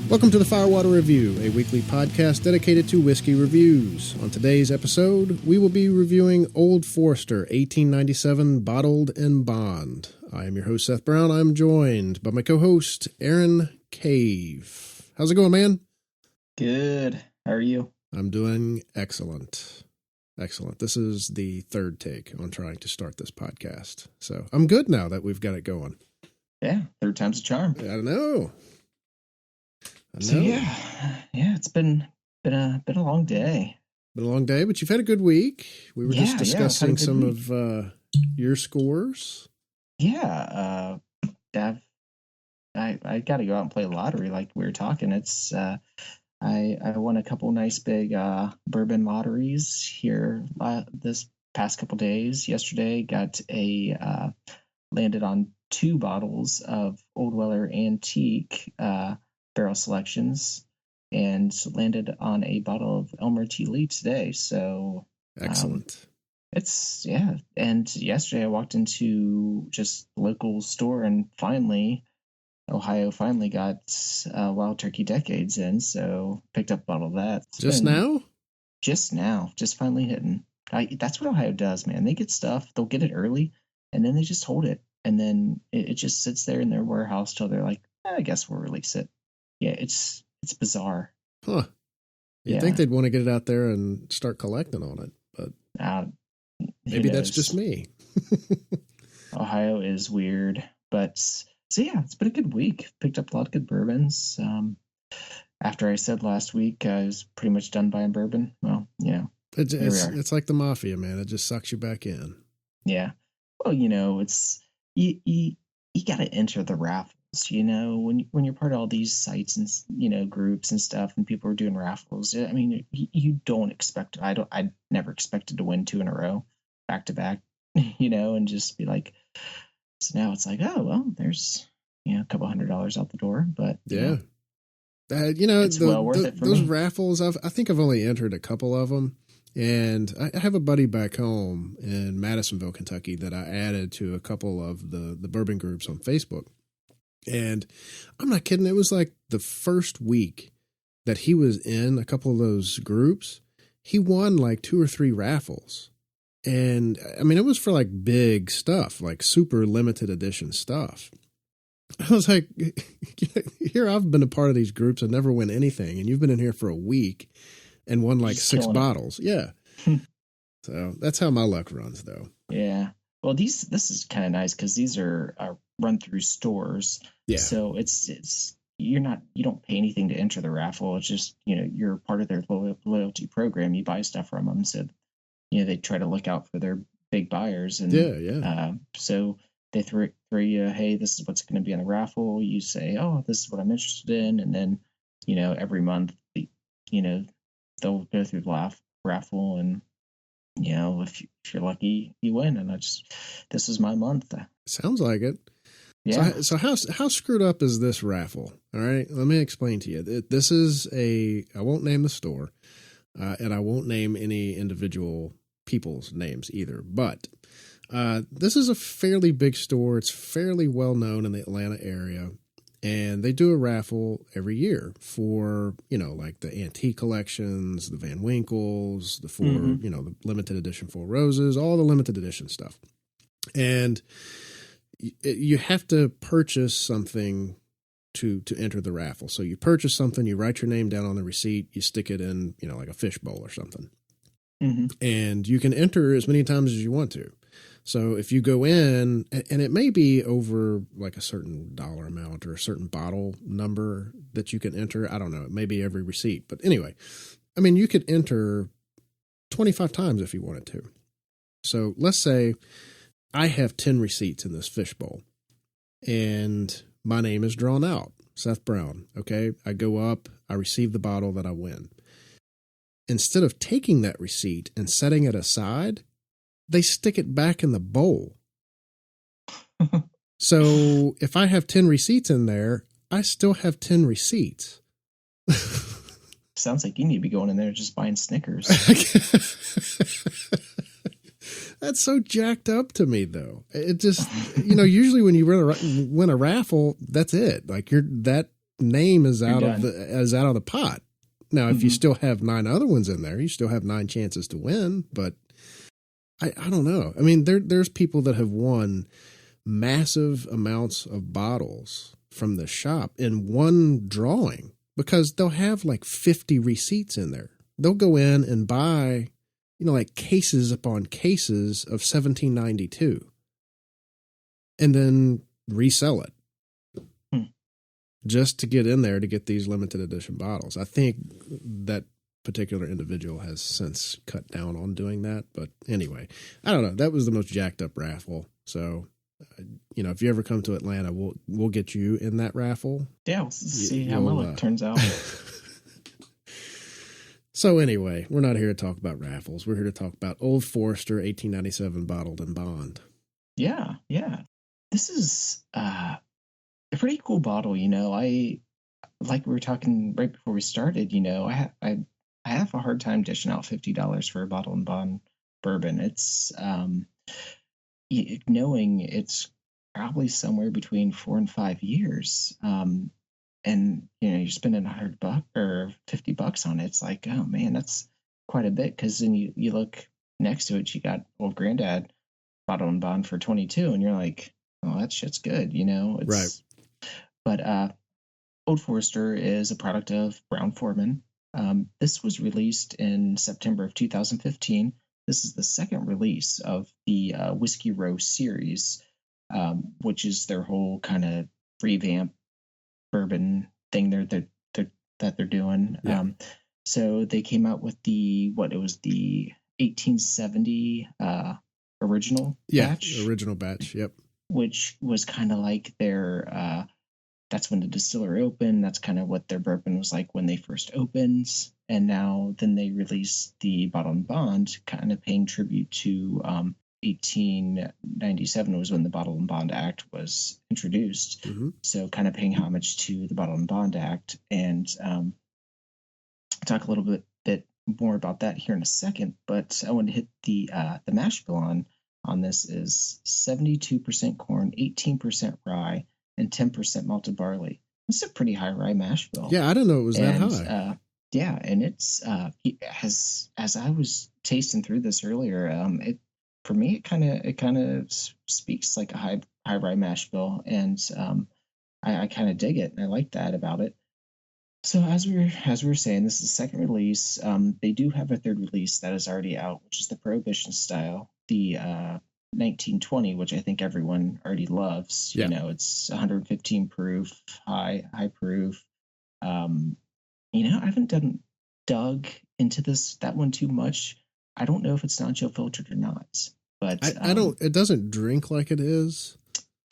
Welcome to the Firewater Review, a weekly podcast dedicated to whiskey reviews. On today's episode, we will be reviewing Old Forester 1897 Bottled in Bond. I am your host, Seth Brown. I'm joined by my co-host, Aaron Cave. How's it going, man? Good. How are you? I'm doing excellent. Excellent. This is the third take on trying to start this podcast. So I'm good now that we've got it going. Yeah, third time's a charm. I know. So yeah, it's been a long day. Been a long day, but you've had a good week. We were just discussing some week. of your scores. Yeah, I got to go out and play lottery like we were talking. It's I won a couple nice big bourbon lotteries here this past couple days. Yesterday got landed on 2 bottles of Old Weller Antique barrel selections, and landed on a bottle of Elmer T. Lee today. So excellent. And yesterday I walked into just local store, and Ohio finally got Wild Turkey Decades in, so picked up a bottle of that. Just now, just finally hitting. That's what Ohio does, man. They get stuff, they'll get it early, and then they just hold it, and then it just sits there in their warehouse till they're like, I guess we'll release it. Yeah, it's bizarre. Huh. You'd think they'd want to get it out there and start collecting on it, but maybe that's just me. Ohio is weird, but so yeah, it's been a good week. Picked up a lot of good bourbons. After I said last week I was pretty much done buying bourbon, well, it's like the mafia, man. It just sucks you back in. Yeah. Well, it's you got to enter the raffles. When you're part of all these sites and groups and stuff, and people are doing raffles. I mean, you don't expect. I never expected to win 2 in a row, back to back. And just be like. So now it's like, oh well, there's a couple $100 out the door, but it's well worth it for those me. raffles. I think I've only entered a couple of them, and I have a buddy back home in Madisonville, Kentucky, that I added to a couple of the bourbon groups on Facebook. And I'm not kidding. It was like the first week that he was in a couple of those groups, he won like 2 or 3 raffles. And I mean, it was for like big stuff, like super limited edition stuff. I was like, here I've been a part of these groups and never win anything. And you've been in here for a week and won like 6 bottles. Yeah. So that's how my luck runs, though. Yeah. Well, this is kind of nice because these are run through stores. Yeah. So you don't pay anything to enter the raffle. It's just, you're part of their loyalty program. You buy stuff from them. So, they try to look out for their big buyers. And so they throw you, hey, this is what's going to be on the raffle. You say, oh, this is what I'm interested in. And then, every month, they'll go through the raffle, and if you're lucky, you win. And this is my month. Sounds like it. Yeah. So how screwed up is this raffle? All right, let me explain to you. This is I won't name the store, and I won't name any individual people's names either. But this is a fairly big store. It's fairly well known in the Atlanta area. And they do a raffle every year for, like the antique collections, the Van Winkles, the the limited edition Four Roses, all the limited edition stuff. And you have to purchase something to enter the raffle. So you purchase something, you write your name down on the receipt, you stick it in, like a fishbowl or something. Mm-hmm. And you can enter as many times as you want to. So if you go in, and it may be over like a certain dollar amount or a certain bottle number that you can enter. I don't know. It may be every receipt. But anyway, I mean, you could enter 25 times if you wanted to. So let's say I have 10 receipts in this fishbowl, and my name is drawn out, Seth Brown. Okay. I go up, I receive the bottle that I win. Instead of taking that receipt and setting it aside, they stick it back in the bowl. So if I have 10 receipts in there, I still have 10 receipts. Sounds like you need to be going in there just buying Snickers. That's so jacked up to me, though. It just, usually when you win a raffle, that's it. Like that name is out of the pot. Now, if you Mhm. still have 9 other ones in there, you still have 9 chances to win. But I don't know. I mean, there's people that have won massive amounts of bottles from the shop in one drawing because they'll have like 50 receipts in there. They'll go in and buy, like cases upon cases of 1792 and then resell it just to get in there to get these limited edition bottles. I think that particular individual has since cut down on doing that. But anyway, I don't know. That was the most jacked up raffle. So, if you ever come to Atlanta, we'll get you in that raffle. Yeah, we'll see how my luck turns out. So anyway, we're not here to talk about raffles. We're here to talk about Old Forester 1897 Bottled in Bond. Yeah. This is a pretty cool bottle. I like we were talking right before we started. I have a hard time dishing out $50 for a Bottled in Bond bourbon. It's knowing it's probably somewhere between 4 and 5 years. And you're spending $100 or $50 on it. It's like, oh man, that's quite a bit. Because then you look next to it, you got Old Granddad Bottled in Bond for 22, and you're like, oh, that shit's good, It's, right. But Old Forester is a product of Brown-Forman. This was released in September of 2015. This is the second release of the Whiskey Row series, which is their whole kind of revamp bourbon thing that they're doing. Yeah. So they came out with the 1870 original batch. Yeah, original batch. Yep. Which was kind of like their that's when the distillery opened. That's kind of what their bourbon was like when they first opened. And now then they released the Bottled in Bond, kind of paying tribute to 1897 was when the Bottled in Bond Act was introduced. Mm-hmm. So kind of paying homage to the Bottled in Bond Act, and talk a little bit more about that here in a second. But I want to hit the mash bill on this is 72% corn, 18% rye, and 10% malted barley. It's a pretty high rye mash bill. Yeah, I didn't know it was that high. Yeah, and it's as I was tasting through this earlier, for me it kind of speaks like a high rye mash bill, and I kind of dig it, and I like that about it. So as we were saying, this is the second release. They do have a third release that is already out, which is the Prohibition style, the 1920, which I think everyone already loves. Yeah. It's 115 proof, high proof. I haven't dug into that one too much. I don't know if it's non-chill filtered or not, but I don't. It doesn't drink like it is.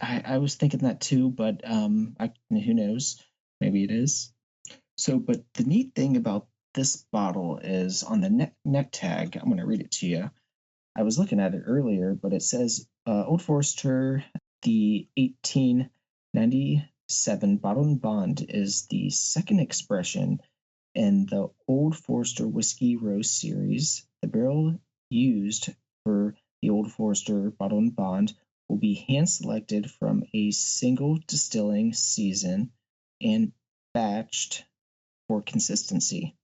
I was thinking that too, but who knows? Maybe it is. So, but the neat thing about this bottle is on the neck tag. I'm going to read it to you. I was looking at it earlier, but it says Old Forester, the 1897 Bottled in Bond is the second expression in the Old Forester Whiskey Row series. The barrel used for the Old Forester Bottled in Bond will be hand-selected from a single distilling season and batched for consistency.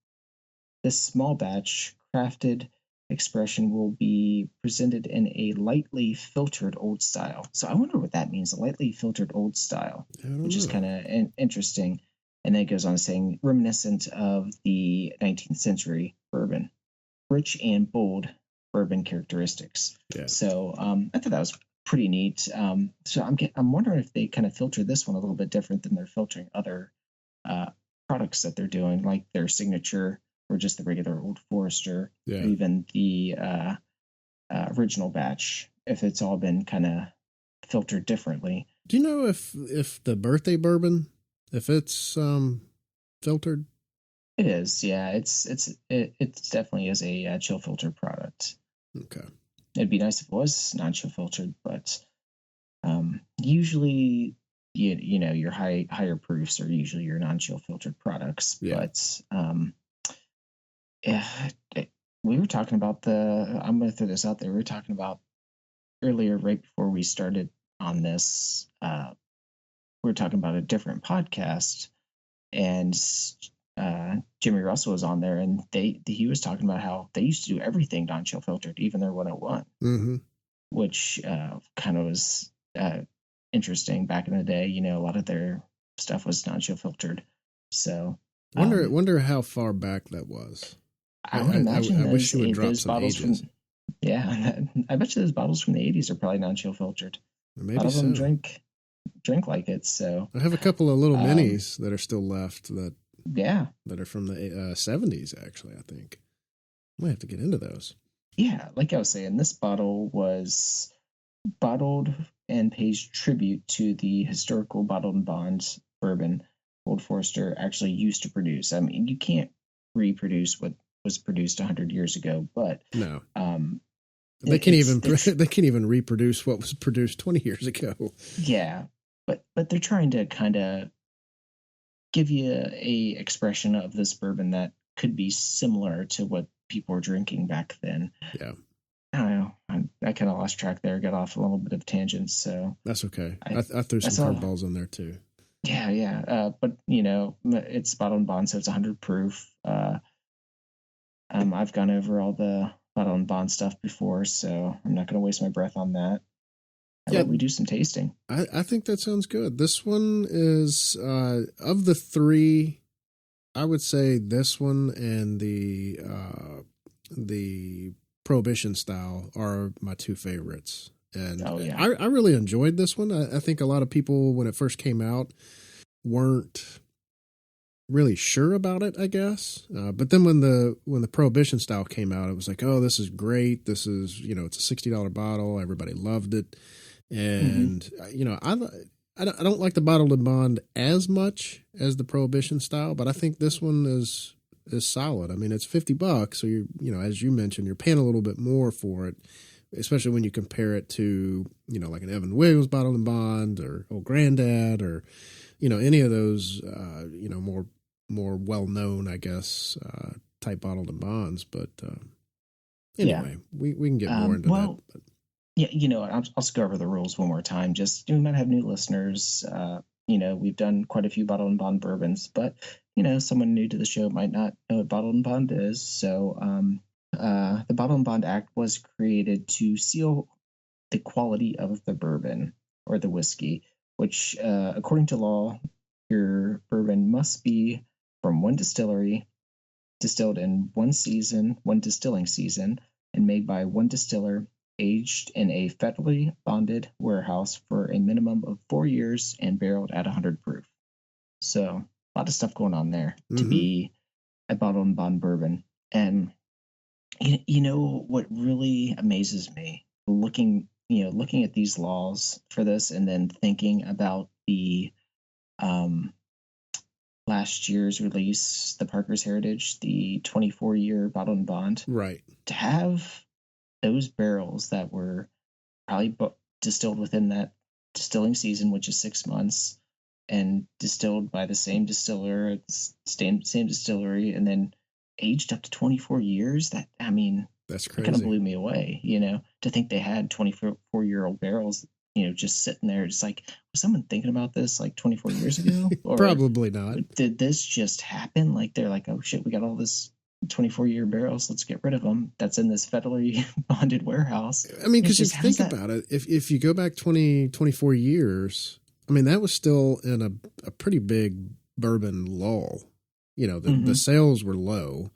This small batch crafted expression will be presented in a lightly filtered old style. So I wonder what that means, a lightly filtered old style, which is kind of interesting. And then it goes on saying, reminiscent of the 19th century bourbon, rich and bold bourbon characteristics. Yeah. So I thought that was pretty neat. So I'm wondering if they kind of filter this one a little bit different than they're filtering other products that they're doing, like their signature or just the regular Old Forester, or even the original batch, if it's all been kind of filtered differently. Do you know if the birthday bourbon, if it's filtered? It is, yeah. It definitely is a chill filtered product. Okay. It'd be nice if it was non-chill filtered, but usually your higher proofs are usually your non-chill filtered products. Yeah. But we were talking about I'm going to throw this out there. We were talking about earlier, right before we started on this, we were talking about a different podcast and Jimmy Russell was on there, and he was talking about how they used to do everything non-chill filtered, even their 101, which kind of was interesting back in the day. You know, a lot of their stuff was non-chill filtered. So wonder how far back that was. I would imagine I wish you would drop those some bottles ages. I bet you those bottles from the 80s are probably non-chill filtered. Maybe a lot of so. them drink like it. So I have a couple of little minis that are still left that are from the 70s. Actually, I think I might have to get into those. Yeah, like I was saying, this bottle was bottled and pays tribute to the historical bottled and bond bourbon Old Forester actually used to produce. I mean, you can't reproduce what was produced 100 years ago, but no, they can't even reproduce what was produced 20 years ago. Yeah, but they're trying to kind of give you a expression of this bourbon that could be similar to what people were drinking back then. Yeah. I don't know. I kind of lost track there. Got off a little bit of tangents, so that's okay. I threw some curveballs in there too. Yeah. But you know, it's bottled and bond, so it's 100 proof. I've gone over all the bottled and bond stuff before, so I'm not going to waste my breath on that. How about we do some tasting? I think that sounds good. This one is of the three, I would say this one and the Prohibition style are my two favorites. And I really enjoyed this one. I think a lot of people, when it first came out, weren't really sure about it, I guess. But then when the Prohibition style came out, it was like, oh, this is great. This is, it's a $60 bottle. Everybody loved it. And, I don't like the bottled and bond as much as the Prohibition style, but I think this one is solid. I mean, it's $50, so as you mentioned, you're paying a little bit more for it, especially when you compare it to, like an Evan Williams bottled and bond or Old Grandad or, any of those, more well-known, I guess, type bottled and bonds. But anyway, we can get more into that. But. Yeah, I'll just go over the rules one more time. Just we might have new listeners. We've done quite a few bottled and bond bourbons, but someone new to the show might not know what bottled and bond is. So the Bottled and Bond Act was created to seal the quality of the bourbon or the whiskey, which according to law, your bourbon must be from one distillery, distilled in one distilling season, and made by one distiller, aged in a federally bonded warehouse for a minimum of 4 years and barreled at 100 proof. So a lot of stuff going on there to be a bottled and bond bourbon. And what really amazes me, looking at these laws for this and then thinking about the last year's release, the Parker's Heritage, the 24-year bottled and bond. Right. To have those barrels that were probably distilled within that distilling season, which is 6 months, and distilled by the same distiller at the same distillery, and then aged up to 24 years. That's crazy. That kind of blew me away, to think they had 24-year-old barrels, just sitting there. Just like, was someone thinking about this like 24 years ago? Or probably not. Did this just happen? Like, they're like, oh shit, we got all this 24-year barrels, let's get rid of them. That's in this federally bonded warehouse. I mean, because you think about it, if you go back 24 years, I mean, that was still in a pretty big bourbon lull. The sales were low,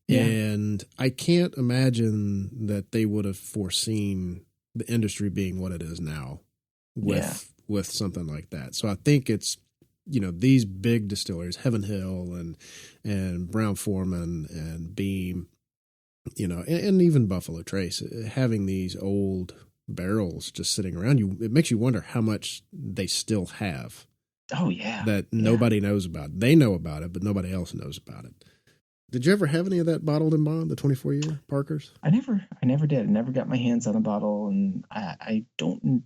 and I can't imagine that they would have foreseen the industry being what it is now with something like that. So I think it's, these big distilleries, Heaven Hill and Brown-Forman and Beam, and even Buffalo Trace, having these old barrels just sitting around it makes you wonder how much they still have. Oh yeah. That nobody knows about. They know about it, but nobody else knows about it. Did you ever have any of that bottled and bond, the 24-year Parkers? I never did. I never got my hands on a bottle, and I don't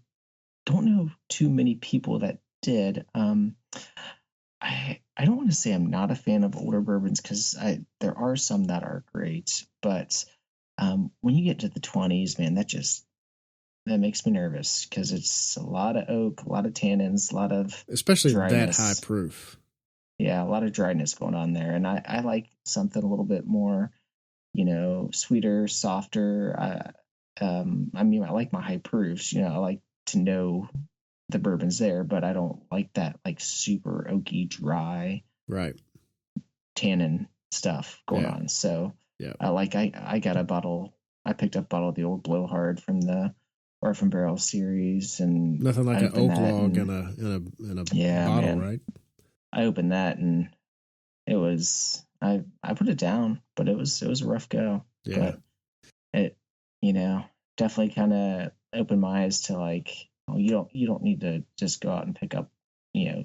know too many people that did. I don't want to say I'm not a fan of older bourbons, because there are some that are great, but when you get to the 20s, man, that makes me nervous, because it's a lot of oak, a lot of tannins, a lot of especially dryness. That high proof. Yeah, a lot of dryness going on there. And I like something a little bit more, sweeter, softer. I mean, I like my high proofs, I like to know the bourbon's there, but I don't like that like super oaky, dry, Right. tannin stuff going on. So yeah, I got a bottle. I picked up a bottle of the old Blowhard from the Orphan Barrel series, and nothing like I an opened oak that, log and in a yeah, bottle, man, right? I opened that, and it was I put it down, but it was a rough go. Yeah. But it, you know, definitely kind of opened my eyes to like, oh, you don't need to just go out and pick up,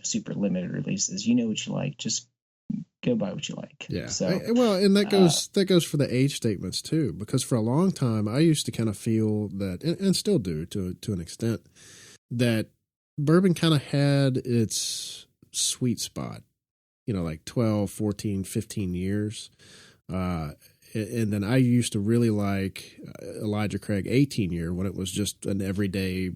super limited releases. You know what you like, just go buy what you like. Yeah. So, Well, and that goes for the age statements too, because for a long time I used to kind of feel that, and still do to an extent, that bourbon kind of had its sweet spot, like 12, 14, 15 years. And then I used to really like Elijah Craig 18 year when it was just an everyday,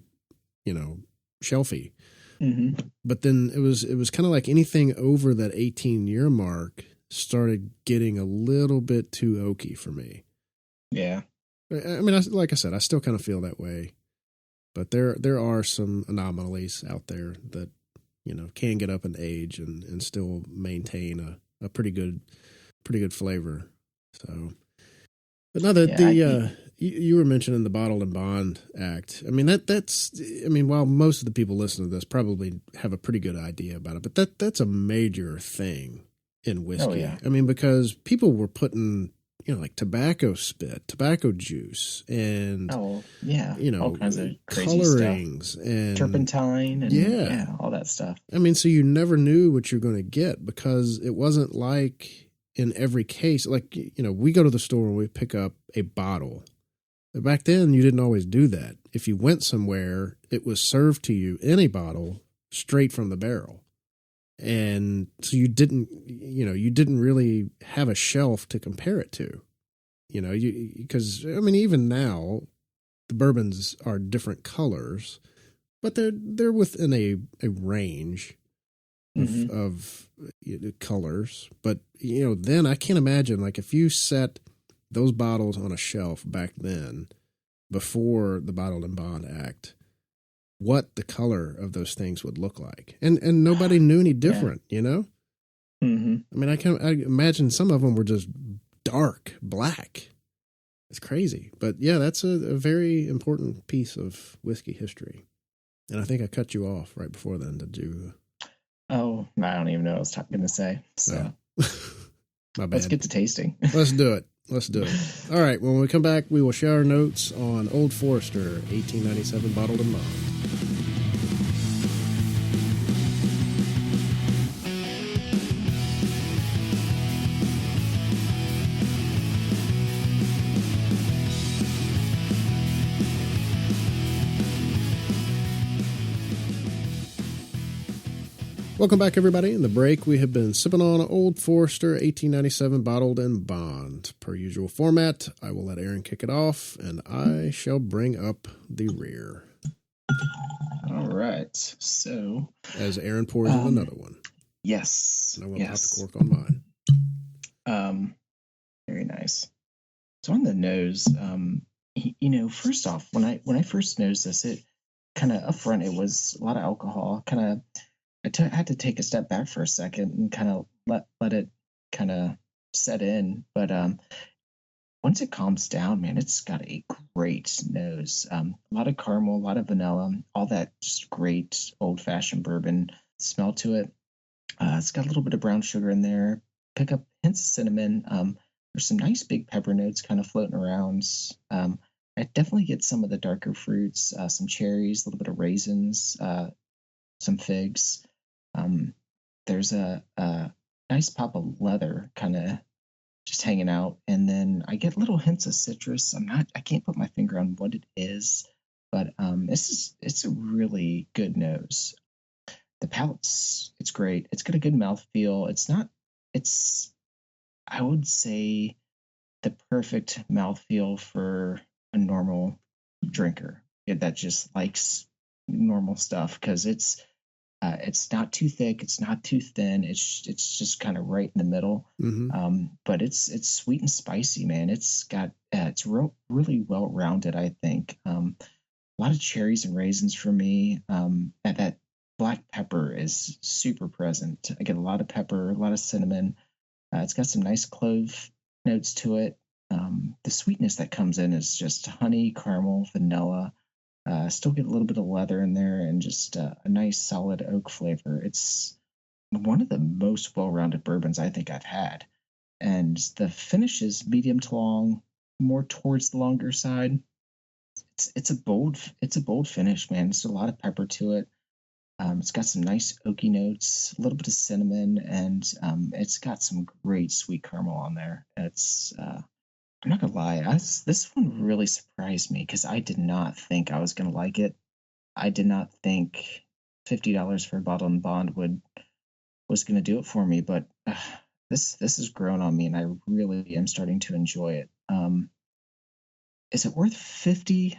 shelfie. mm-hmm. But then it was kind of like anything over that 18-year mark started getting a little bit too oaky for me. Yeah. I mean, like I said, I still kind of feel that way, but there are some anomalies out there that can get up in age and still maintain a pretty good flavor. So, but no, you were mentioning the Bottled and Bond Act. I mean while most of the people listening to this probably have a pretty good idea about it, but that's a major thing in whiskey. Oh, yeah. I mean, because people were putting like tobacco spit, tobacco juice, and all kinds of crazy colorings stuff. and Turpentine and all that stuff. I mean, so you never knew what you're going to get because it wasn't like in every case, like, we go to the store and we pick up a bottle. Back then, you didn't always do that. If you went somewhere, it was served to you in a bottle straight from the barrel. And so you didn't really have a shelf to compare it to, because, I mean, even now the bourbons are different colors, but they're within a range of colors. But, then I can't imagine, like, if you set those bottles on a shelf back then, before the Bottled and Bond Act, what the color of those things would look like. And nobody knew any different, Mm-hmm. I mean, I imagine some of them were just dark black. It's crazy. But yeah, that's a very important piece of whiskey history. And I think I cut you off right before then. Did you? Oh, I don't even know what I was going to say. So my bad. Let's get to tasting. Let's do it. All right. When we come back, we will share our notes on Old Forester 1897 Bottled and Bond. Welcome back, everybody. In the break, we have been sipping on Old Forester 1897 Bottled and Bond. Per usual format, I will let Aaron kick it off, and I shall bring up the rear. All right. So, as Aaron pours in another one. Yes. And I will pop the cork on mine. Very nice. So on the nose, first off, when I first nosed this, it kind of up front, it was a lot of alcohol. I had to take a step back for a second and kind of let it kind of set in. But once it calms down, man, it's got a great nose. A lot of caramel, a lot of vanilla, all that just great old-fashioned bourbon smell to it. It's got a little bit of brown sugar in there. Pick up hints of cinnamon. There's some nice big pepper notes kind of floating around. I definitely get some of the darker fruits, some cherries, a little bit of raisins, some figs. There's a nice pop of leather kind of just hanging out, and then I get little hints of citrus. I can't put my finger on what it is, but it's a really good nose. The palate's it's great. It's got a good mouthfeel. I would say the perfect mouthfeel for a normal drinker that just likes normal stuff, because It's not too thick. It's not too thin. It's just kind of right in the middle. But it's sweet and spicy, man. It's really well rounded, I think. A lot of cherries and raisins for me. And that black pepper is super present. I get a lot of pepper, a lot of cinnamon. It's got some nice clove notes to it. The sweetness that comes in is just honey, caramel, vanilla. Still get a little bit of leather in there and just a nice solid oak flavor. It's one of the most well-rounded bourbons I think I've had. And the finish is medium to long, more towards the longer side. It's a bold finish, man. There's a lot of pepper to it. It's got some nice oaky notes, a little bit of cinnamon, and it's got some great sweet caramel on there. I'm not gonna lie, this one really surprised me because I did not think I was gonna like it. I did not think $50 for a bottle and bond was gonna do it for me, but this has grown on me, and I really am starting to enjoy it. Is it worth 50?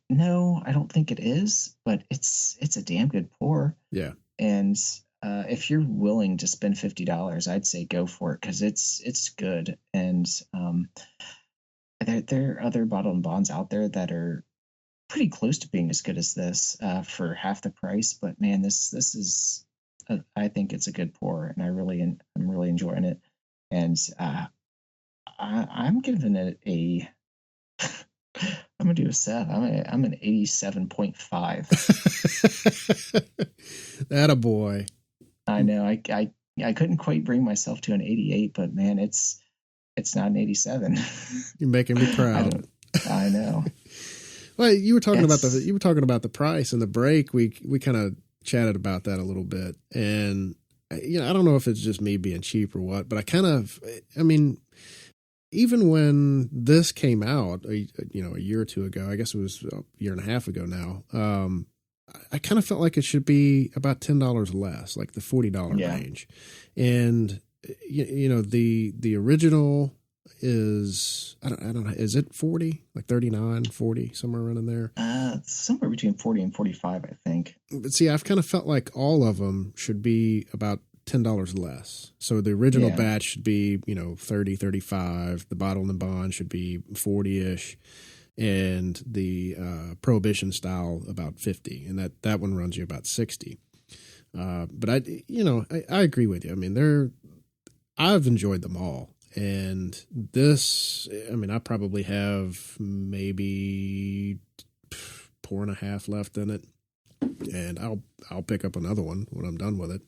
No, I don't think it is, but it's a damn good pour. Yeah. And if you're willing to spend $50, I'd say go for it because it's good. And there are other bottled and bonds out there that are pretty close to being as good as this for half the price. But man, this is I think it's a good pour, and I'm really enjoying it. And I'm giving it a. I'm gonna do a Seth. I'm an 87.5. That a boy. I know. I couldn't quite bring myself to an 88, but man, it's not an 87. You're making me proud. I know. Well, you were talking about the price and the break. We kind of chatted about that a little bit, and I don't know if it's just me being cheap or what, but I mean. Even when this came out, a year or two ago, I guess it was a year and a half ago now, I kind of felt like it should be about $10 less, like the $40 range. And, the original is, I don't know, is it 40, like 39, 40, somewhere around in there? Somewhere between 40 and 45, I think. But see, I've kind of felt like all of them should be about $10 less. So the original batch should be, 30, 35. The bottle and bond should be 40-ish. And the Prohibition style about 50. And that one runs you about 60. But I agree with you. I mean, I've enjoyed them all. And this, I probably have maybe pour and a half left in it. And I'll pick up another one when I'm done with it.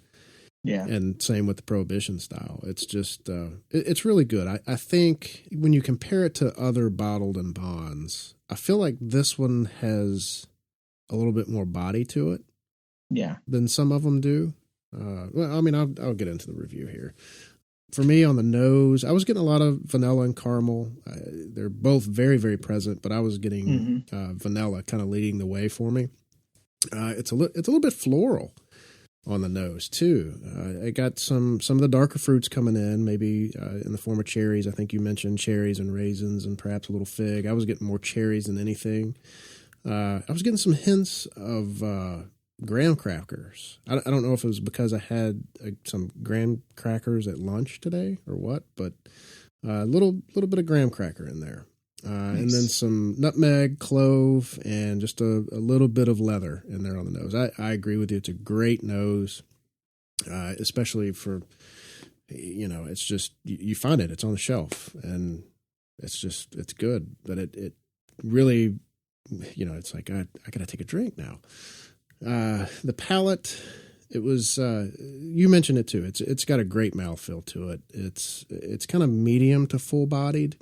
Yeah. And same with the Prohibition style. It's just, it's really good. I think when you compare it to other bottled and bonds, I feel like this one has a little bit more body to it. Yeah. Than some of them do. I'll get into the review here. For me on the nose, I was getting a lot of vanilla and caramel. They're both very, very present, but I was getting vanilla kind of leading the way for me. It's a little bit floral on the nose too. I got some of the darker fruits coming in, maybe in the form of cherries. I think you mentioned cherries and raisins and perhaps a little fig. I was getting more cherries than anything. I was getting some hints of graham crackers. I don't know if it was because I had some graham crackers at lunch today or what, but a little bit of graham cracker in there. Nice. And then some nutmeg, clove, and just a little bit of leather in there on the nose. I agree with you. It's a great nose, especially for, it's just, you find it. It's on the shelf, and it's good. But it really, it's like, I got to take a drink now. The palate, it was, you mentioned it too. It's got a great mouthfeel to it. It's kind of medium to full-bodied.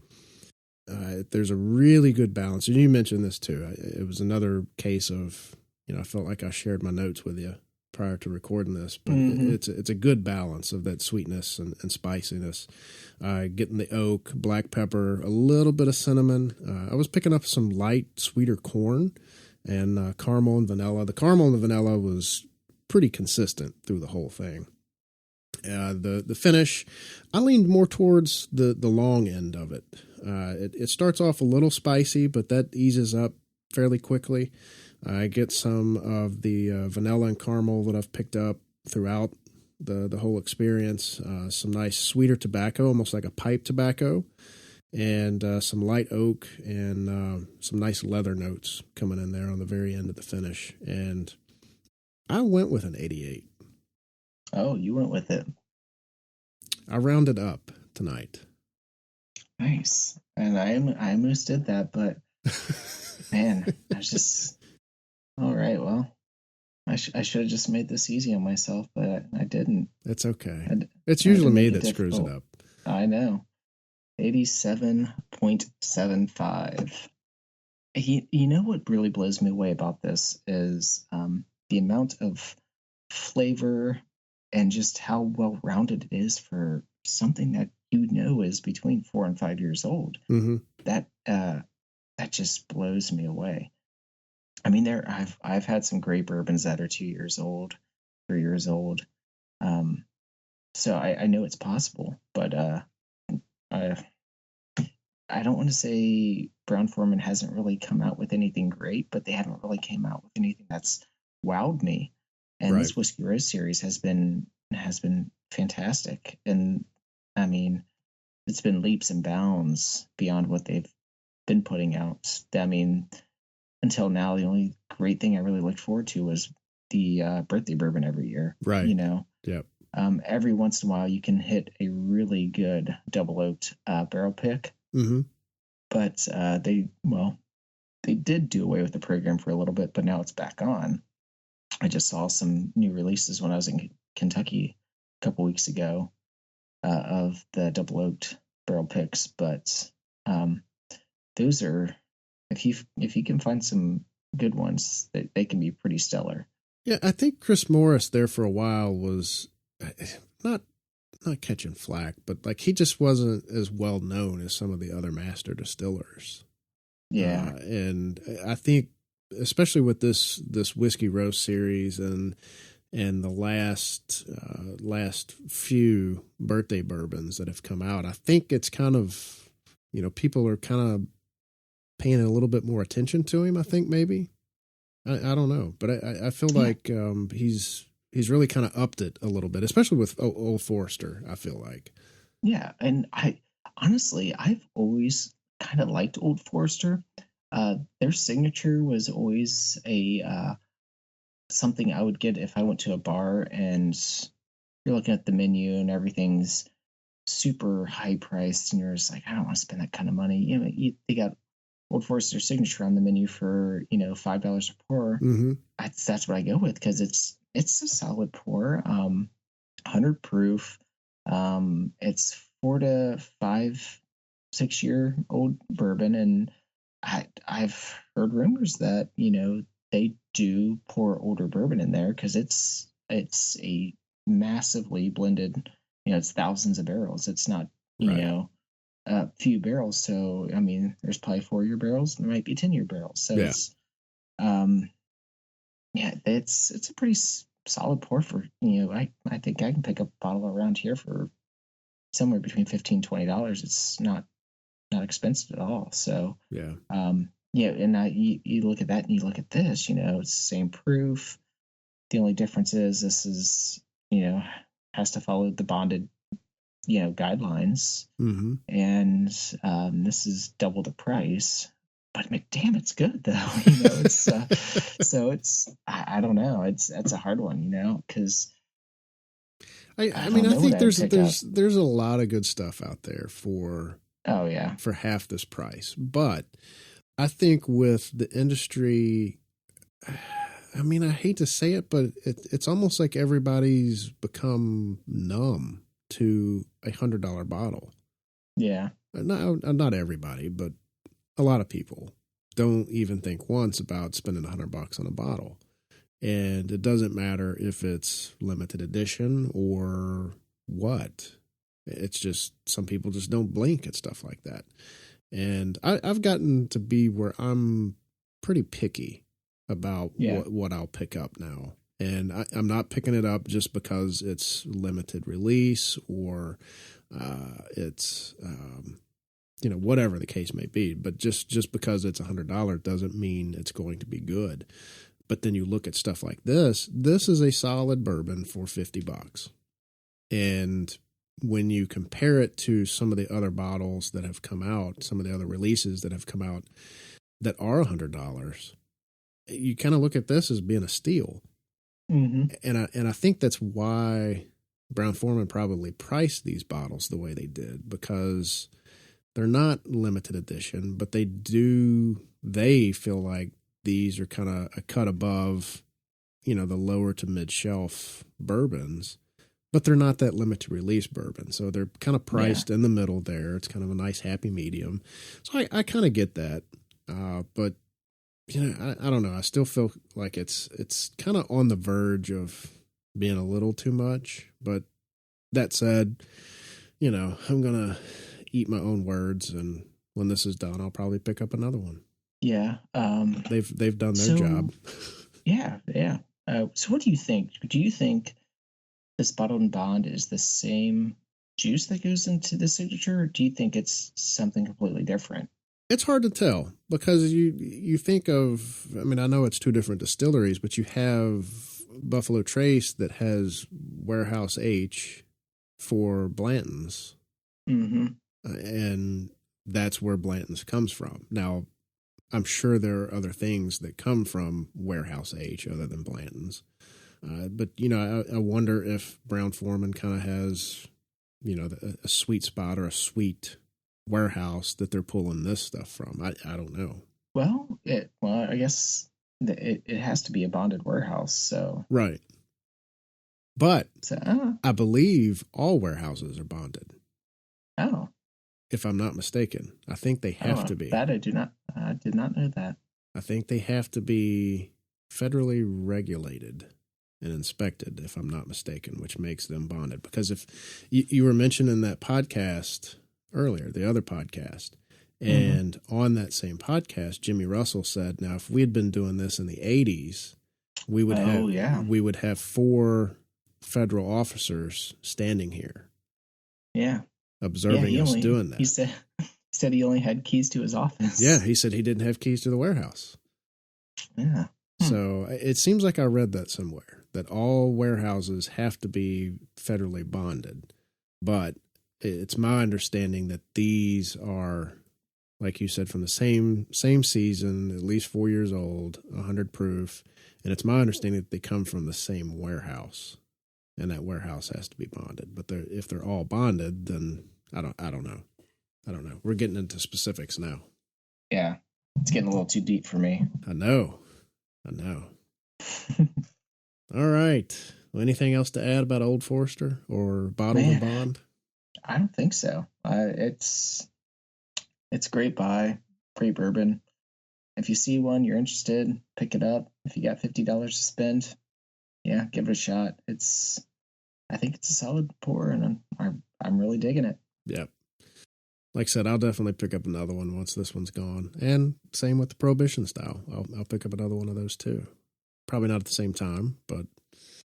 There's a really good balance. And you mentioned this too. It was another case of, I felt like I shared my notes with you prior to recording this, but it's a good balance of that sweetness and spiciness. Getting the oak, black pepper, a little bit of cinnamon. I was picking up some light, sweeter corn and caramel and vanilla. The caramel and the vanilla was pretty consistent through the whole thing. The finish, I leaned more towards the long end of it. It starts off a little spicy, but that eases up fairly quickly. I get some of the vanilla and caramel that I've picked up throughout the whole experience. Some nice sweeter tobacco, almost like a pipe tobacco, and some light oak and some nice leather notes coming in there on the very end of the finish. And I went with an 88. Oh, you went with it. I rounded up tonight. Nice. And I almost did that, but man, I was just all right. Well, I should have just made this easy on myself, but I didn't. It's okay. It's usually me that screws it up. I know. 87.75. You know what really blows me away about this is the amount of flavor and just how well rounded it is for something that is between 4 and 5 years old. Mm-hmm. That just blows me away. I mean, I've had some great bourbons that are 2 years old, 3 years old. So I know it's possible, but I don't want to say Brown-Forman hasn't really come out with anything great, but they haven't really came out with anything that's wowed me. And Right. This Whiskey Rose series has been fantastic. And I mean, it's been leaps and bounds beyond what they've been putting out. I mean, until now, the only great thing I really looked forward to was the birthday bourbon every year. Right. Yep. Every once in a while, you can hit a really good double oaked barrel pick. Mm-hmm. But they did do away with the program for a little bit, but now it's back on. I just saw some new releases when I was in Kentucky a couple weeks ago of the double oaked barrel picks, but those are, if you can find some good ones, they can be pretty stellar. Yeah, I think Chris Morris there for a while was not catching flack, but like he just wasn't as well known as some of the other master distillers. Yeah, and I think especially with this Whiskey Roast series and the last few birthday bourbons that have come out, I think it's kind of, people are kind of paying a little bit more attention to him. I think maybe I don't know, but I feel like he's really kind of upped it a little bit, especially with Old Forester, I feel like. Yeah, and I've always kind of liked Old Forester. Their signature was always a something I would get if I went to a bar and you're looking at the menu and everything's super high priced and you're just like, I don't want to spend that kind of money. They got Old Forester signature on the menu for $5 a pour. Mm-hmm. That's what I go with because it's a solid pour, 100 proof. It's 4 to 5, 6 year old bourbon, and I've heard rumors that they do pour older bourbon in there because it's a massively blended. It's thousands of barrels. It's not a few barrels. So I mean, there's probably 4-year barrels. There might be 10-year barrels. So it's it's a pretty solid pour for I think I can pick up a bottle around here for somewhere between $15-$20. It's not expensive at all. So and you look at that and you look at this, it's the same proof. The only difference is this is has to follow the bonded guidelines, mm-hmm. and this is double the price. But damn, it's good though. It's so it's I don't know. It's a hard one, because I mean I think there's a lot of good stuff out there for for half this price. But I think with the industry, I mean I hate to say it, but it's almost like everybody's become numb to $100 bottle. Yeah. Not everybody, but a lot of people don't even think once about spending $100 on a bottle. And it doesn't matter if it's limited edition or what. It's just some people just don't blink at stuff like that. And I've gotten to be where I'm pretty picky about what I'll pick up now. And I'm not picking it up just because it's limited release or it's whatever the case may be. But just because it's $100 doesn't mean it's going to be good. But then you look at stuff like this. This is a solid bourbon for $50. And when you compare it to some of the other bottles that have come out, some of the other releases that have come out that are $100, you kind of look at this as being a steal. Mm-hmm. And I think that's why Brown-Forman probably priced these bottles the way they did, because they're not limited edition, but they feel like these are kind of a cut above, the lower to mid shelf bourbons, but they're not that limited release bourbon. So they're kind of priced in the middle there. It's kind of a nice happy medium. So I kind of get that. But I don't know. I still feel like it's kind of on the verge of being a little too much. But that said, I'm going to eat my own words. And when this is done, I'll probably pick up another one. Yeah. They've done their job. Yeah. Yeah. So what do you think? Do you think this bottled and bond is the same juice that goes into the signature, or do you think it's something completely different? It's hard to tell, because you think of, I know it's two different distilleries, but you have Buffalo Trace that has Warehouse H for Blanton's. Mm-hmm. And that's where Blanton's comes from. Now, I'm sure there are other things that come from Warehouse H other than Blanton's. But, I wonder if Brown-Forman kind of has, a sweet spot or a sweet warehouse that they're pulling this stuff from. I don't know. Well, I guess it has to be a bonded warehouse. So right. But I believe all warehouses are bonded. Oh. If I'm not mistaken. I think they have to be. That I did not know that. I think they have to be federally regulated and inspected, if I'm not mistaken, which makes them bonded. Because if you were mentioning that podcast earlier, the other podcast, and on that same podcast, Jimmy Russell said, now, if we had been doing this in the 80s, we would have 4 federal officers standing here. Yeah. Observing us doing that. He said he only had keys to his office. Yeah, he said he didn't have keys to the warehouse. Yeah. So it seems like I read that somewhere, that all warehouses have to be federally bonded. But it's my understanding that these are, like you said, from the same season, at least 4 years old, 100 proof. And it's my understanding that they come from the same warehouse, and that warehouse has to be bonded. But if they're all bonded, then I don't know. We're getting into specifics now. Yeah, it's getting a little too deep for me. I know. All right. Well, anything else to add about Old Forester or Bottled and Bond? I don't think so. It's great buy, great bourbon. If you see one, you're interested, pick it up. If you got $50 to spend, yeah, give it a shot. I think it's a solid pour, and I'm really digging it. Yep. Like I said, I'll definitely pick up another one once this one's gone. And same with the Prohibition style. I'll pick up another one of those too. Probably not at the same time, but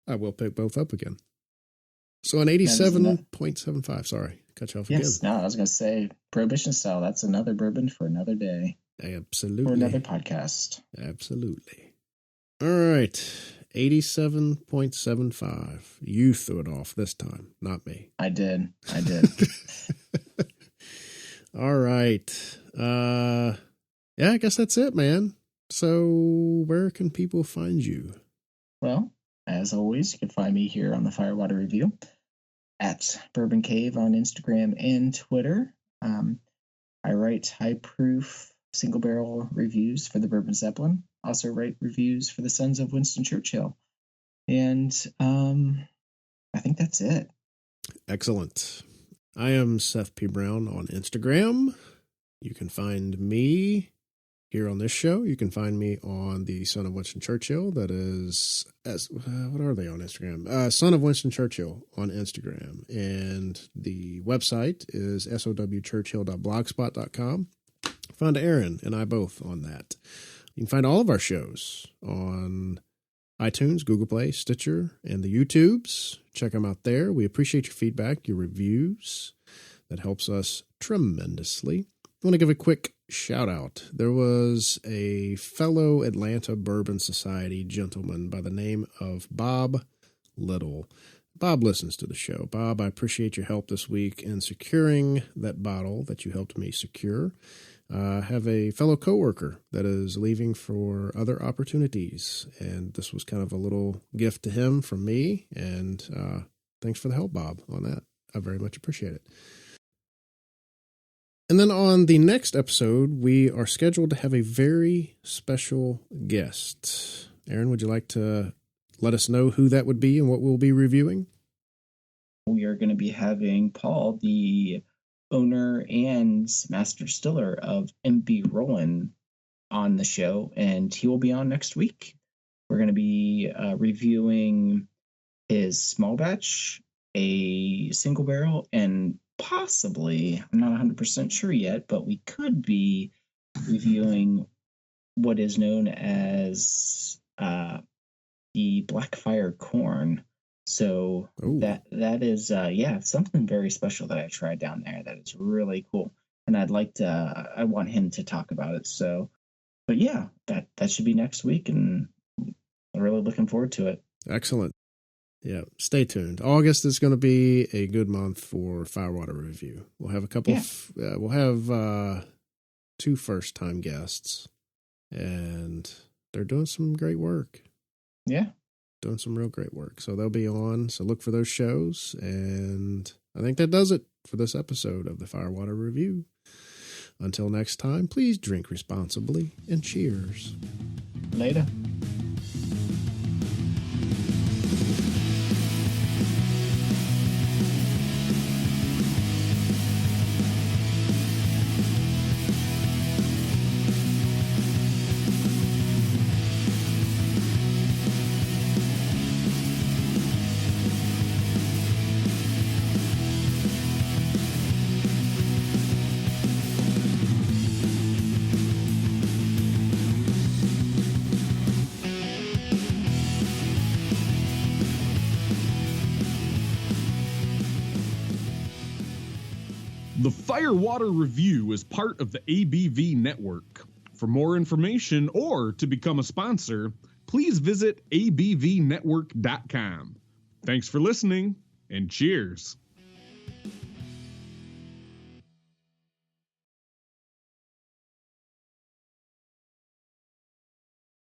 I will pick both up again. So an 87.75. Sorry, cut you off again. Yes, no, I was going to say Prohibition style. That's another bourbon for another day. Absolutely. For another podcast. Absolutely. All right. 87.75. You threw it off this time, not me. I did. All right. Yeah, I guess that's it, man. So where can people find you? Well, as always, you can find me here on the Firewater Review at Bourbon Cave on Instagram and Twitter. I write high proof single barrel reviews for the Bourbon Zeppelin. Also write reviews for the Sons of Winston Churchill. And I think that's it. Excellent. I am Seth P. Brown on Instagram. You can find me here on this show. You can find me on the Son of Winston Churchill. That is, what are they on Instagram? Son of Winston Churchill on Instagram. And the website is sowchurchill.blogspot.com. Find Aaron and I both on that. You can find all of our shows on iTunes, Google Play, Stitcher, and the YouTubes. Check them out there. We appreciate your feedback, your reviews. That helps us tremendously. want to give a quick shout out. There was a fellow Atlanta Bourbon Society gentleman by the name of Bob Little. Bob listens to the show. Bob, I appreciate your help this week in securing that bottle that you helped me secure. I have a fellow coworker that is leaving for other opportunities, and this was kind of a little gift to him from me, and thanks for the help, Bob, on that. I very much appreciate it. And then on the next episode, we are scheduled to have a very special guest. Aaron, would you like to let us know who that would be and what we'll be reviewing? We are going to be having Paul, the owner and master distiller of MB Rollin, on the show, and he will be on next week. We're going to be reviewing his small batch, a single barrel, and possibly, I'm not 100% sure yet, but we could be reviewing what is known as the Blackfire Corn. So that is something very special that I tried down there that is really cool, and I want him to talk about it. So, but yeah, that should be next week, and I'm really looking forward to it. Excellent. Yeah, stay tuned. August is going to be a good month for Firewater Review. We'll have a couple. We'll have 2 first-time guests, and they're doing some great work. Yeah. Doing some real great work. So they'll be on. So look for those shows. And I think that does it for this episode of the Firewater Review. Until next time, please drink responsibly and cheers. Later. The Firewater Review is part of the ABV Network. For more information or to become a sponsor, please visit abvnetwork.com. Thanks for listening, and cheers.